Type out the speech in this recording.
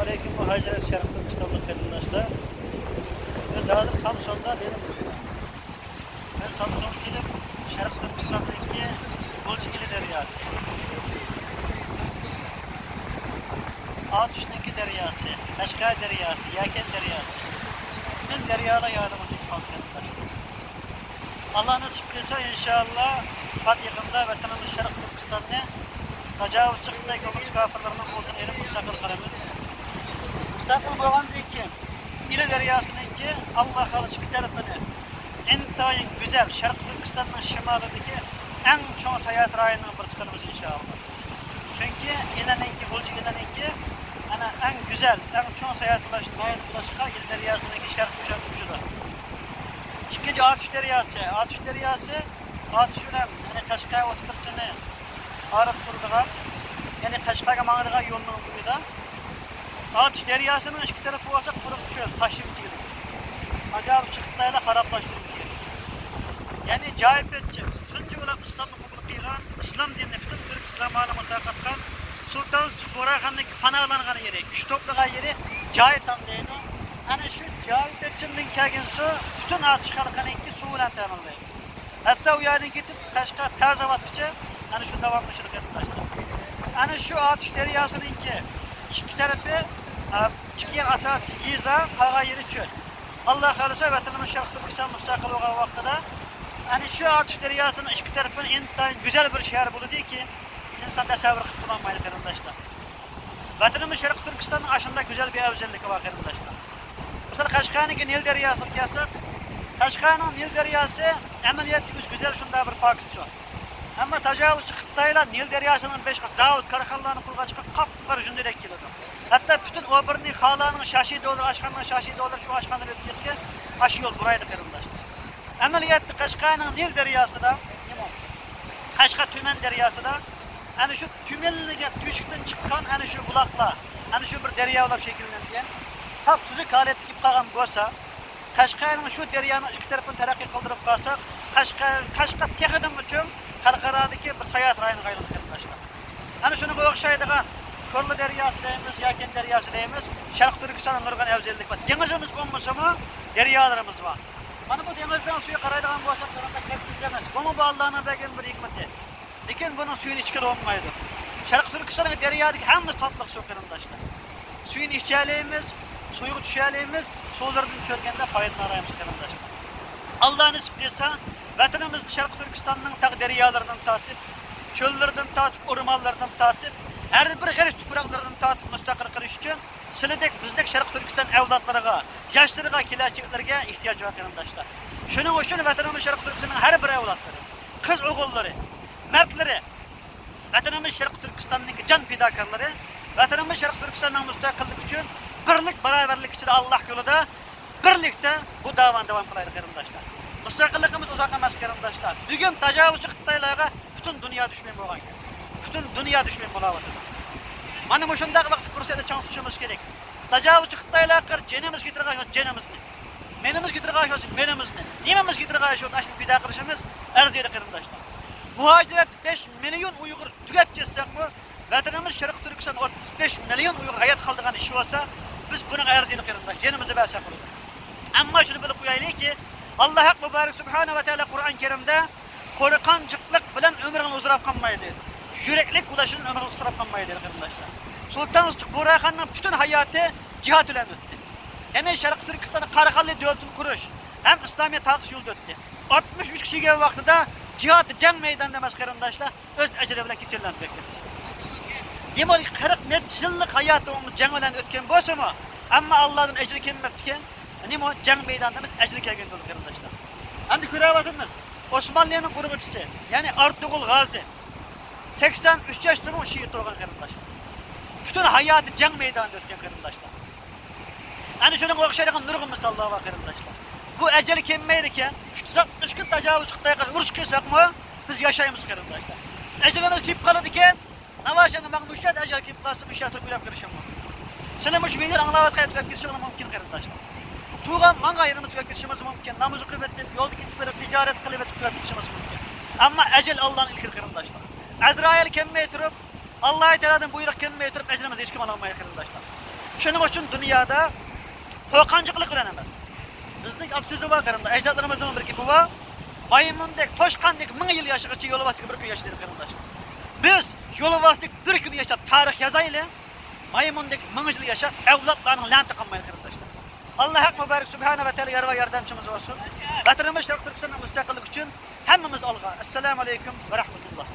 Aleyküm muhaciret Şerif Türkistanlı arkadaşlar. Biz hazır Samsun'da deniz boyunda. Ben Samsun gidip Şerif Türkistan'daki Bolcigili deryası, Ağatuş'taki deryası, Kaşkay deryası, Yaken deryası. Bütün deryada yardım edip arkadaşlar. Allah nasip etse inşallah Fat yakında vatanımız Şerif Türkistan'da tecavüzçılıkta gömüş kafirlerinin olduğunu yeri müstakil kılımız. Müstakil olan değil ki, İli deryasının ki Allah halıç iki tarafını en güzel Şarkı Türkistan'ın şimalındaki en çoğu seyahat rayının bir sıkılımız inşallah. Çünkü inanenki, Bulcu inanenki en güzel, en çoğu seyahat ulaşıka İli deryasındaki Şarkı Türkistan'da. İkinci Atış deryası, Atış önem, yani Kaşkay otursunu arıp durduğu, yani Kaşkay'a mağarığa yolunun buydu. Atış deryasının iki tarafı olsa kurup çöl, taşım değil. Acayip çıkıtlarıyla haraplaştırmış. Yani cahip edeceğim. Tuncu olan İslam'ı kabul kıygan, İslam dinini bütün Türk İslam alemi takatkan, Sultan Borakhan'daki panağlanğan yeri, güç toplagan yeri cahit anlayın. Hani şu cahit edeceğimden kâgin su, bütün atış kalkanınki su ile teminleyin. Hatta o yerden gidip Kaşkay taze vakıcı, hani şu devamlışılık yapmışlar. Hani şu atış deryasınınki iki tarafı, iki yer asası yiza, kağa yeri çöl. Allah kalırsa vatanımız Şarkı Türkistan müstakil olan vakitte hani şu Atış deryasının iki tarafının en güzel bir şehir buldu ki insan tasavvur kılamaydı arkadaşlar. Vatanımız Şarkı Türkistan'ın aşında güzel bir özellik var arkadaşlar. Mesela Kaşkay'ın Nil deryası yasak. Kaşkay'ın Nil deryası ameliyatı güzel şunda bir pakisyon. Ama tecavüzçü Xitaylar Nil deryasının beş zavut karxanlarını kurgaçka kapkar jünderek geliyordu. Hatta bütün obirini xalanın şaşidi olur, aşkanın şaşidi olur, şu aşkanlar ötüyetke aşı yol buraydı arkadaşlar. Ameliyatı Kaşkay'ın Nil deryası da, Kaşkay Tümen deryası da, hani şu tümenliğe düşükten çıkan hani şu bulakla, hani şu bir derya olarak şekillendiğin, sap sucuk aleti gibi kalan olsa, Kaşkay'ın şu deryanın iki tarafını terakki kıldırıp kalsak, Kaşkay tek adım için Karkaradaki bir seyahat rayını kaynadı arkadaşlar. Hani şunu bu okşaydıgan, Körlü deryası deyimiz, Yaken deryası deyimiz, Şarkı Türkistan'ın nurgan evzellik var. Denizimiz olmasa mı, deryalarımız var. Hani bu denizden suya karaydıgan bu asaplarında çeksiz demez. Bunu bu Allah'ın vergen bir hikmeti. Lakin bunun suyun içkili olmaydı. Şarkı Türkistan'ın deryadaki hemimiz tatlık su arkadaşlar. Suyun içeceğliğimiz, suyu düşeceğliğimiz, sulardan çölgende faydalı arayımız arkadaşlar. Allah nasip etse, vatanımız Şarkı Türkistan'ın deryalarından tatip, çöllerden tatip, ormanlardan tatip, her bir gariş topraklardan tatip müstakil kılış için sizlik bizdeki Şarkı Türkistan evlatlarına, yaşlarına, geleceklerine ihtiyaç var arkadaşlar. Şunun için vatanımız Şarkı Türkistan'ın her bir evlatları, kız oğulları, mertleri, vatanımız Şarkı Türkistan'ın can fidakarları, vatanımız Şarkı Türkistan'ın müstakillik için, birlik, beraberlik için Allah yolunda birlikte bu davanı devam kılaydı arkadaşlar. Müstakillikimiz uzaklamaz arkadaşlar. Bugün tecavüzçü Xitaylarga bütün dünya düşmeyin boğan. Bütün dünya düşmeyin boğan. Mana bu şundaq vaqt fursatda chans tutishimiz kerak. Tecavüzçü Xitaylarga jenimiz getirgan jenimizni. Menimiz getirgan menimizni. Nimamiz getirgan ashuni pida qilishimiz arziydi arkadaşlar. Muhaciret 5 milyon Uyg'ur tugab ketsaq bu vatanimiz Şarkı Türkistan 35 milyon Uyg'ur hayat qoldigan ish bo'lsa biz buning arziydi arkadaşlar. Jenimizni bersak bo'ladi. Ammo shuni bilib qo'yaylik ki Allah hak mübarek Subhanahu ve Teala Kur'an-ı Kerim'de korkancıklık bilen ömrünü uzarap kalmaydı. Yüreklik ulaşının ömrünü uzarap kalmaydı arkadaşlar. Sultan Borakhan'ın bütün hayatı cihat ile öttü. Yani Şarkı Türkistan'ı Karakallı devletini kuruş, hem İslamiyet takış yolu öttü. 63 kişi gibi vaxtıda cihat cenk meydanında arkadaşlar öz ecri bile kesirlerini bekletti. Yemal 40 net yıllık hayatı onu cenk ile ötken boşu mu? Ama Allah'ın ecri kemmetken nimo cenk meydanımız ecri kelgen dolu arkadaşlar. Şimdi görevatımız Osmanlı'nın kurucusu yani Artuğul Gazi 83 yaşında şehit olgan arkadaşlar. Bütün hayatı cenk meydanında ötken arkadaşlar. Yani şunun okşayacağın nurgun misalları var arkadaşlar. Bu eceli kemmeydiken 360 gün tecavüz çıktaya kadar vuruş kıysak mı biz yaşayımız arkadaşlar. Ecelimiz tip kalıdiken navaşanın ben müşahit ecel tip kalsı müşahit okuyup kırışım var. Selam bilir anlavat kayıt ve kırışım mümkün arkadaşlar. Tuğan manga yerimiz gökçemiz mümkün. Namazı kıymetli, yol gitip ticaret kılıp gökçemiz mümkün. Ama ecel Allah'ın ilk arkadaşlar. Azrail kemme yatırıp Allah'ı Teala'dan buyruq kemme yatırıp ecrimizi hiç kim alamayız arkadaşlar. Shuning uchun dunyoda qo'rqonchiqlik bilan emas. Bizning at so'zi bor qarindosh, ajdodlarimizdan bir gapi bor. Maymundek, toshqandek 1000 yil yashaguncha yo'lbosga bir kun yashaydi qarindosh. Biz yo'lboslik bir kun yashab tarix yozaylik. Maymundek 1000 yil yashab avlodlarning la'nati qolmaydi qarindoshlar. Alloh haq muborak subhanahu va taolo yar va yordamchimiz bo'lsin. Vatanimiz Sharq Turkistonning mustaqillik uchun hammamiz olg'a. Assalomu alaykum va rahmatulloh.